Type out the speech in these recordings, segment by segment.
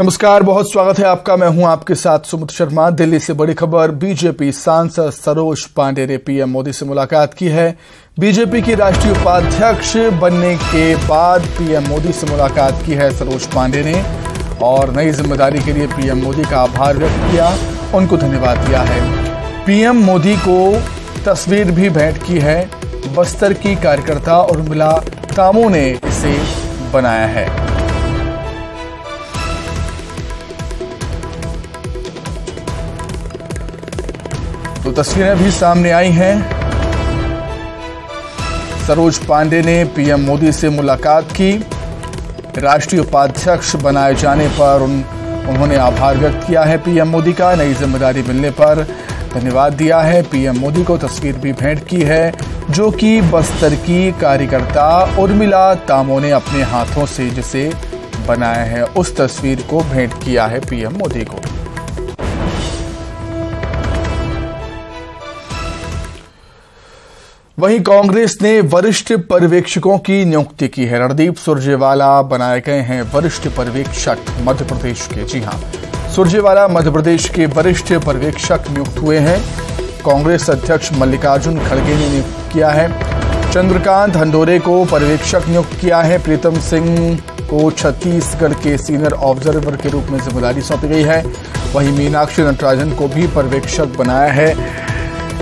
नमस्कार, बहुत स्वागत है आपका। मैं हूं आपके साथ सुमित शर्मा। दिल्ली से बड़ी खबर। बीजेपी सांसद सरोज पांडे ने पीएम मोदी से मुलाकात की है। बीजेपी की राष्ट्रीय उपाध्यक्ष बनने के बाद पीएम मोदी से मुलाकात की है सरोज पांडे ने और नई जिम्मेदारी के लिए पीएम मोदी का आभार व्यक्त किया, उनको धन्यवाद दिया है। पीएम मोदी को तस्वीर भी भेंट की है। बस्तर की कार्यकर्ता उर्मिला कामो ने इसे बनाया है। तो तस्वीरें भी सामने आई हैं। सरोज पांडे ने पीएम मोदी से मुलाकात की। राष्ट्रीय उपाध्यक्ष बनाए जाने पर उन्होंने आभार व्यक्त किया है पीएम मोदी का। नई जिम्मेदारी मिलने पर धन्यवाद दिया है। पीएम मोदी को तस्वीर भी भेंट की है, जो कि बस्तर की कार्यकर्ता उर्मिला कामो ने अपने हाथों से जिसे बनाया है, उस तस्वीर को भेंट किया है पीएम मोदी को। वहीं कांग्रेस ने वरिष्ठ पर्यवेक्षकों की नियुक्ति की है। रणदीप सुरजेवाला बनाए गए हैं वरिष्ठ पर्यवेक्षक मध्य प्रदेश के। जी हां, सुरजेवाला मध्य प्रदेश के वरिष्ठ पर्यवेक्षक नियुक्त हुए हैं। कांग्रेस अध्यक्ष मल्लिकार्जुन खड़गे ने नियुक्त किया है। चंद्रकांत हंडोरे को पर्यवेक्षक नियुक्त किया है। प्रीतम सिंह को छत्तीसगढ़ के सीनियर ऑब्जर्वर के रूप में जिम्मेदारी सौंपी गई है। वहीं मीनाक्षी नटराजन को भी पर्यवेक्षक बनाया है।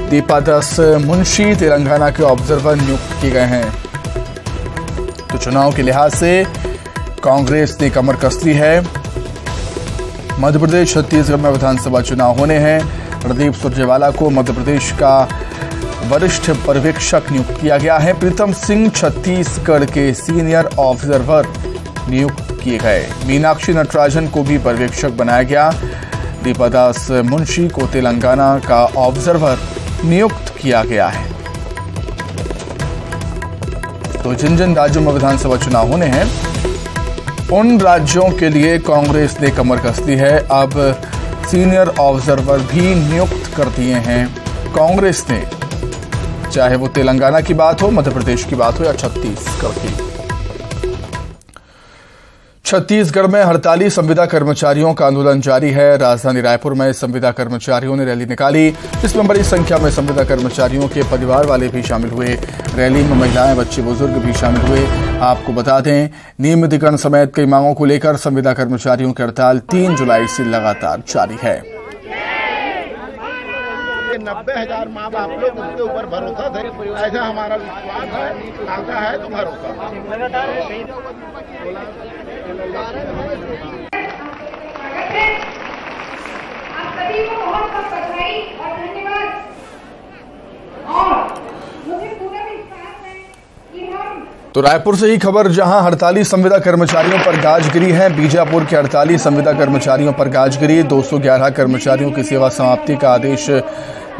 दीपादास मुंशी तेलंगाना के ऑब्जर्वर नियुक्त किए गए हैं। तो चुनाव के लिहाज से कांग्रेस ने कमर कस ली है। मध्य प्रदेश छत्तीसगढ़ में विधानसभा चुनाव होने हैं। रणदीप सुरजेवाला को मध्य प्रदेश का वरिष्ठ पर्यवेक्षक नियुक्त किया गया है। प्रीतम सिंह छत्तीसगढ़ के सीनियर ऑब्जर्वर नियुक्त किए गए। मीनाक्षी नटराजन को भी पर्यवेक्षक बनाया गया। दीपादास मुंशी को तेलंगाना का ऑब्जर्वर नियुक्त किया गया है। तो जिन जिन राज्यों में विधानसभा चुनाव होने हैं, उन राज्यों के लिए कांग्रेस ने कमर कस ली है। अब सीनियर ऑब्जर्वर भी नियुक्त कर दिए हैं कांग्रेस ने, चाहे वो तेलंगाना की बात हो, मध्य प्रदेश की बात हो या छत्तीसगढ़ की। छत्तीसगढ़ में हड़ताली संविदा कर्मचारियों का आंदोलन जारी है। राजधानी रायपुर में संविदा कर्मचारियों ने रैली निकाली, जिसमें बड़ी संख्या में संविदा कर्मचारियों के परिवार वाले भी शामिल हुए। रैली में महिलाएं, बच्चे, बुजुर्ग भी शामिल हुए। आपको बता दें, नियमितीकरण समेत कई मांगों को लेकर संविदा कर्मचारियों की हड़ताल 3 जुलाई से लगातार जारी है। 90,000 माँ बाप लोग उनके ऊपर भरोसा थे, ऐसा हमारा विश्वास है, आशा है तो भरोसा। आप सभी को बहुत बहुत बधाई और धन्यवाद। और मुझे पूरा विश्वास है कि हम तो रायपुर से ही खबर, जहां हड़ताली संविदा कर्मचारियों पर गाज गिरी है। बीजापुर के हड़ताली संविदा कर्मचारियों पर गाज गिरी। 211 कर्मचारियों की सेवा समाप्ति का आदेश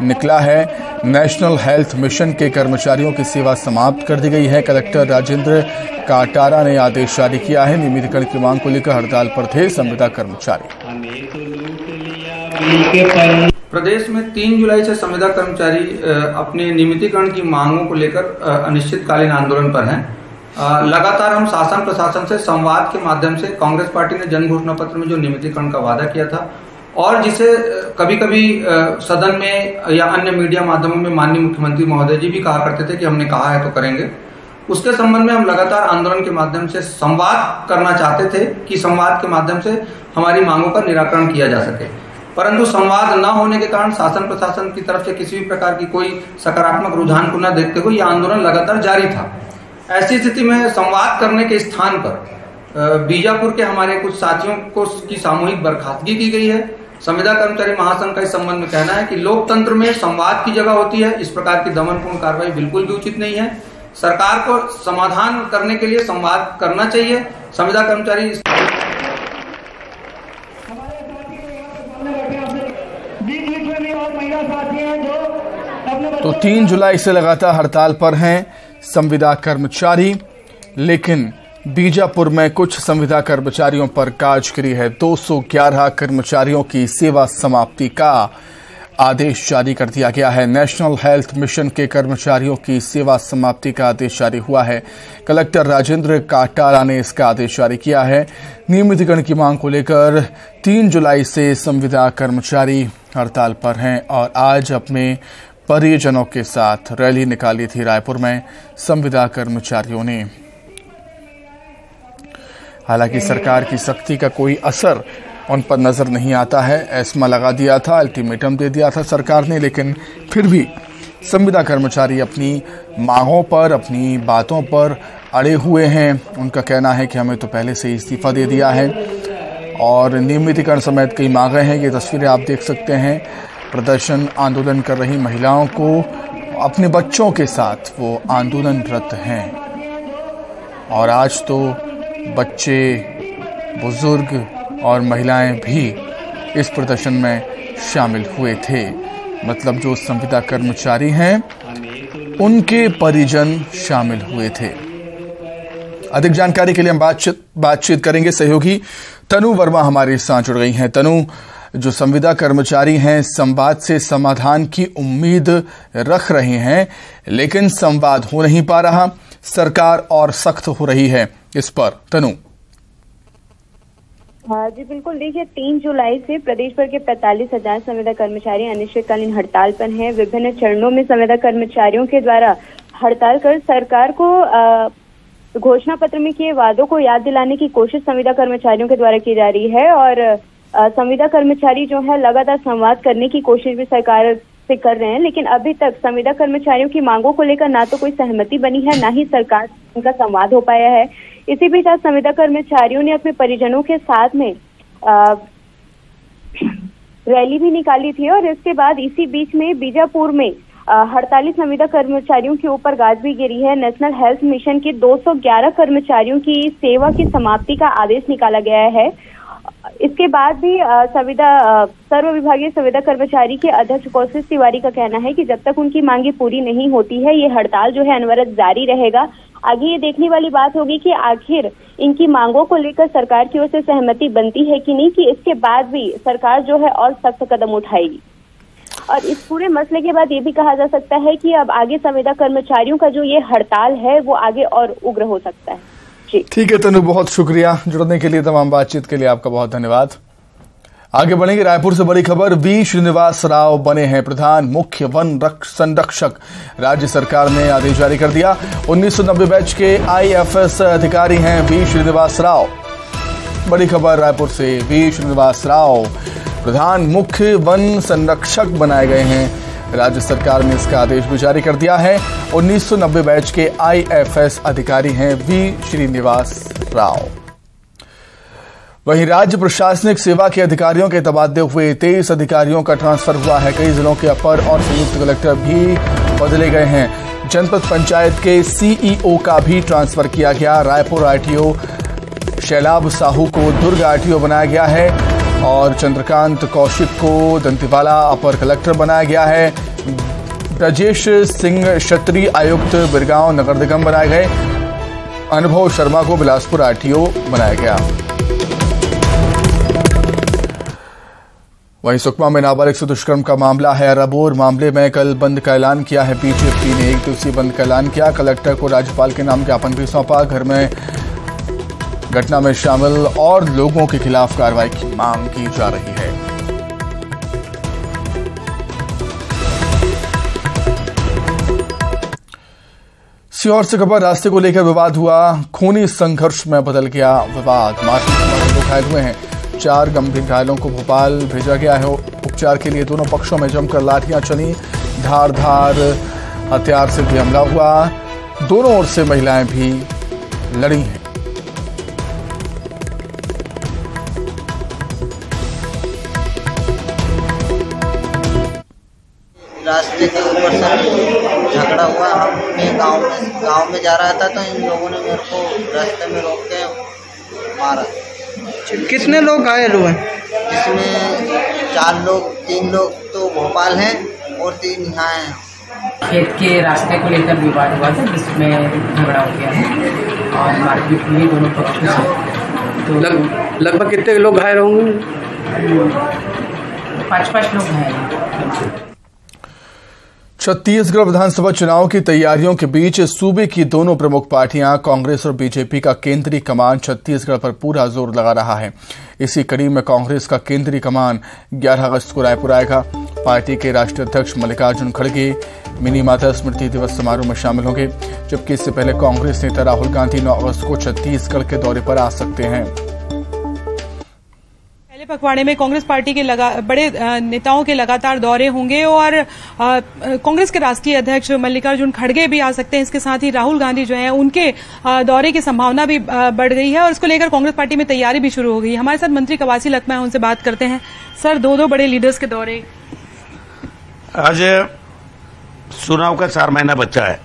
निकला है। नेशनल हेल्थ मिशन के कर्मचारियों की सेवा समाप्त कर दी गई है। कलेक्टर राजेंद्र काटारा ने आदेश जारी किया है। नियमितीकरण की मांग को लेकर हड़ताल पर थे संविदा कर्मचारी। प्रदेश में 3 जुलाई से संविदा कर्मचारी अपने नियमितीकरण की मांगों को लेकर अनिश्चितकालीन आंदोलन पर हैं। लगातार हम शासन प्रशासन से संवाद के माध्यम से कांग्रेस पार्टी ने जन घोषणा पत्र में जो नियमितीकरण का वादा किया था और जिसे कभी कभी सदन में या अन्य मीडिया माध्यमों में माननीय मुख्यमंत्री महोदय जी भी कहा करते थे कि हमने कहा है तो करेंगे, उसके संबंध में हम लगातार आंदोलन के माध्यम से संवाद करना चाहते थे कि संवाद के माध्यम से हमारी मांगों का निराकरण किया जा सके। परंतु संवाद न होने के कारण शासन प्रशासन की तरफ से किसी भी प्रकार की कोई सकारात्मक रुझान को न देखते हुए यह आंदोलन लगातार जारी था। ऐसी स्थिति में संवाद करने के स्थान पर बीजापुर के हमारे कुछ साथियों को की सामूहिक बर्खास्तगी की गई है। संविदा कर्मचारी महासंघ का इस संबंध में कहना है कि लोकतंत्र में संवाद की जगह होती है। इस प्रकार की दमनपूर्ण कार्रवाई बिल्कुल भी उचित नहीं है। सरकार को समाधान करने के लिए संवाद करना चाहिए। संविदा कर्मचारी तो 3 जुलाई से लगातार हड़ताल पर हैं संविदा कर्मचारी, लेकिन बीजापुर में कुछ संविदा कर्मचारियों पर गाज गिरी है। 211 कर्मचारियों की सेवा समाप्ति का आदेश जारी कर दिया गया है। नेशनल हेल्थ मिशन के कर्मचारियों की सेवा समाप्ति का आदेश जारी हुआ है। कलेक्टर राजेंद्र काटाला ने इसका आदेश जारी किया है। नियमितीकरण की मांग को लेकर 3 जुलाई से संविदा कर्मचारी हड़ताल पर हैं और आज अपने परिजनों के साथ रैली निकाली थी। रायपुर में संविदा कर्मचारियों ने हालांकि सरकार की सख्ती का कोई असर उन पर नजर नहीं आता है। एस्मा लगा दिया था, अल्टीमेटम दे दिया था सरकार ने, लेकिन फिर भी संविदा कर्मचारी अपनी मांगों पर, अपनी बातों पर अड़े हुए हैं। उनका कहना है कि हमें तो पहले से ही इस्तीफा दे दिया है और नियमितीकरण समेत कई मांगे हैं। ये तस्वीरें आप देख सकते हैं। प्रदर्शन आंदोलन कर रही महिलाओं को अपने बच्चों के साथ वो आंदोलनरत हैं और आज तो बच्चे, बुजुर्ग और महिलाएं भी इस प्रदर्शन में शामिल हुए थे। मतलब जो संविदा कर्मचारी हैं उनके परिजन शामिल हुए थे। अधिक जानकारी के लिए हम बातचीत करेंगे। सहयोगी तनु वर्मा हमारे साथ जुड़ गई हैं। तनु, जो संविदा कर्मचारी हैं संवाद से समाधान की उम्मीद रख रहे हैं, लेकिन संवाद हो नहीं पा रहा, सरकार और सख्त हो रही है इस पर। तनु। जी बिल्कुल, देखिए 3 जुलाई से प्रदेश भर के 45,000 संविदा कर्मचारी अनिश्चितकालीन हड़ताल पर हैं। विभिन्न चरणों में संविदा कर्मचारियों के द्वारा हड़ताल कर सरकार को घोषणा पत्र में किए वादों को याद दिलाने की कोशिश संविदा कर्मचारियों के द्वारा की जा रही है और संविदा कर्मचारी जो है लगातार संवाद करने की कोशिश भी सरकार से कर रहे हैं, लेकिन अभी तक संविदा कर्मचारियों की मांगों को लेकर ना तो कोई सहमति बनी है, ना ही सरकार उनका संवाद हो पाया है। इसी बीच आज संविदा कर्मचारियों ने अपने परिजनों के साथ में रैली भी निकाली थी और इसके बाद इसी बीच में बीजापुर में हड़ताली संविदा कर्मचारियों के ऊपर गाज भी गिरी है। नेशनल हेल्थ मिशन के 211 कर्मचारियों की सेवा की समाप्ति का आदेश निकाला गया है। इसके बाद भी सर्व विभागीय संविदा कर्मचारी के अध्यक्ष कौशिक तिवारी का कहना है कि जब तक उनकी मांगे पूरी नहीं होती है ये हड़ताल जो है अनवरत जारी रहेगा। आगे ये देखने वाली बात होगी कि आखिर इनकी मांगों को लेकर सरकार की ओर से सहमति बनती है कि नहीं, कि इसके बाद भी सरकार जो है और सख्त कदम उठाएगी। और इस पूरे मसले के बाद ये भी कहा जा सकता है कि अब आगे संविदा कर्मचारियों का जो ये हड़ताल है वो आगे और उग्र हो सकता है। जी ठीक है तनु, बहुत शुक्रिया जुड़ने के लिए, तमाम बातचीत के लिए आपका बहुत धन्यवाद। आगे बढ़ेंगे। रायपुर से बड़ी खबर, वी श्रीनिवास राव बने हैं प्रधान मुख्य वन संरक्षक। राज्य सरकार ने आदेश जारी कर दिया। 1990 बैच के IFS अधिकारी हैं वी श्रीनिवास राव। बड़ी खबर रायपुर से, वी श्रीनिवास राव प्रधान मुख्य वन संरक्षक बनाए गए हैं। राज्य सरकार ने इसका आदेश भी जारी कर दिया है। 1990 बैच के IFS अधिकारी हैं वी श्रीनिवास राव। वहीं राज्य प्रशासनिक सेवा के अधिकारियों के तबादले हुए, 23 अधिकारियों का ट्रांसफर हुआ है। कई जिलों के अपर और संयुक्त कलेक्टर भी बदले गए हैं। जनपद पंचायत के CEO का भी ट्रांसफर किया गया। रायपुर RTO शैलाब साहू को दुर्ग RTO बनाया गया है और चंद्रकांत कौशिक को दंतेवाड़ा अपर कलेक्टर बनाया गया है। ब्रजेश सिंह क्षत्रिय आयुक्त बिरगांव नगर निगम बनाए गए। अनुभव शर्मा को बिलासपुर RTO बनाया गया। वहीं सुकमा में नाबालिग से दुष्कर्म का मामला है। रबोर मामले में कल बंद का ऐलान किया है। BJP ने 1 दिवसीय बंद का ऐलान किया। कलेक्टर को राज्यपाल के नाम ज्ञापन भी सौंपा। घर में घटना में शामिल और लोगों के खिलाफ कार्रवाई की मांग की जा रही है। सीहोर से खबर, रास्ते को लेकर विवाद हुआ, खूनी संघर्ष में बदल गया विवाद। मारपीट लोग घायल हुए हैं। 4 गंभीर घायलों को भोपाल भेजा गया है उपचार के लिए। दोनों पक्षों में जमकर लाठियां चली, धार हथियार से भी हमला हुआ। दोनों ओर से महिलाएं भी लड़ी हैं। रास्ते के ऊपर से झगड़ा हुआ। हम अपने गांव में जा रहा था तो इन लोगों ने मेरे को रास्ते में रोक के मारा। कितने लोग घायल हुए? इसमें 4 लोग, 3 लोग तो भोपाल हैं और 3 यहाँ हैं। खेत के रास्ते को लेकर विवाद हुआ था जिसमें झगड़ा हो गया है और मारपीट हुई दोनों पक्षों से। तो लगभग कितने लोग घायल होंगे? 5 लोग घायल। छत्तीसगढ़ विधानसभा चुनाव की तैयारियों के बीच सूबे की दोनों प्रमुख पार्टियां कांग्रेस और बीजेपी का केंद्रीय कमान छत्तीसगढ़ पर पूरा जोर लगा रहा है। इसी कड़ी में कांग्रेस का केंद्रीय कमान 11 अगस्त को रायपुर आएगा। पार्टी के राष्ट्रीय अध्यक्ष मल्लिकार्जुन खड़गे मिनी माता स्मृति दिवस समारोह में शामिल होंगे, जबकि इससे पहले कांग्रेस नेता राहुल गांधी 9 अगस्त को छत्तीसगढ़ के दौरे पर आ सकते हैं। पखवाड़े में कांग्रेस पार्टी के बड़े नेताओं के लगातार दौरे होंगे और कांग्रेस के राष्ट्रीय अध्यक्ष मल्लिकार्जुन खड़गे भी आ सकते हैं। इसके साथ ही राहुल गांधी जो है उनके दौरे की संभावना भी बढ़ गई है और इसको लेकर कांग्रेस पार्टी में तैयारी भी शुरू हो गई है। हमारे साथ मंत्री कवासी लखमा है, उनसे बात करते हैं। सर, दो बड़े लीडर्स के दौरे। आज चुनाव का 4 महीना बचा है,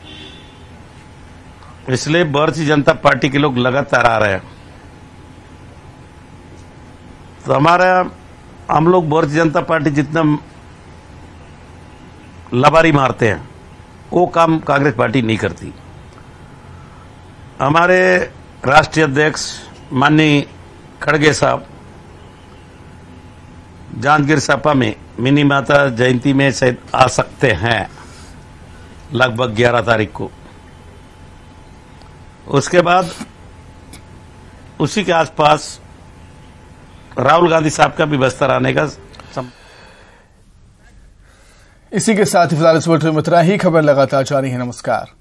इसलिए भारतीय जनता पार्टी के लोग लगातार आ रहे हैं। तो हम लोग भारतीय जनता पार्टी जितना लबारी मारते हैं वो काम कांग्रेस पार्टी नहीं करती। हमारे राष्ट्रीय अध्यक्ष माननीय खड़गे साहब जांजगीर चांपा में मिनी माता जयंती में शायद आ सकते हैं लगभग 11 तारीख को। उसके बाद उसी के आसपास राहुल गांधी साहब का भी बस्तर आने का इसी के साथ ही फिलहाल इस बुलेटिन में इतना ही। खबर लगातार जारी है। नमस्कार।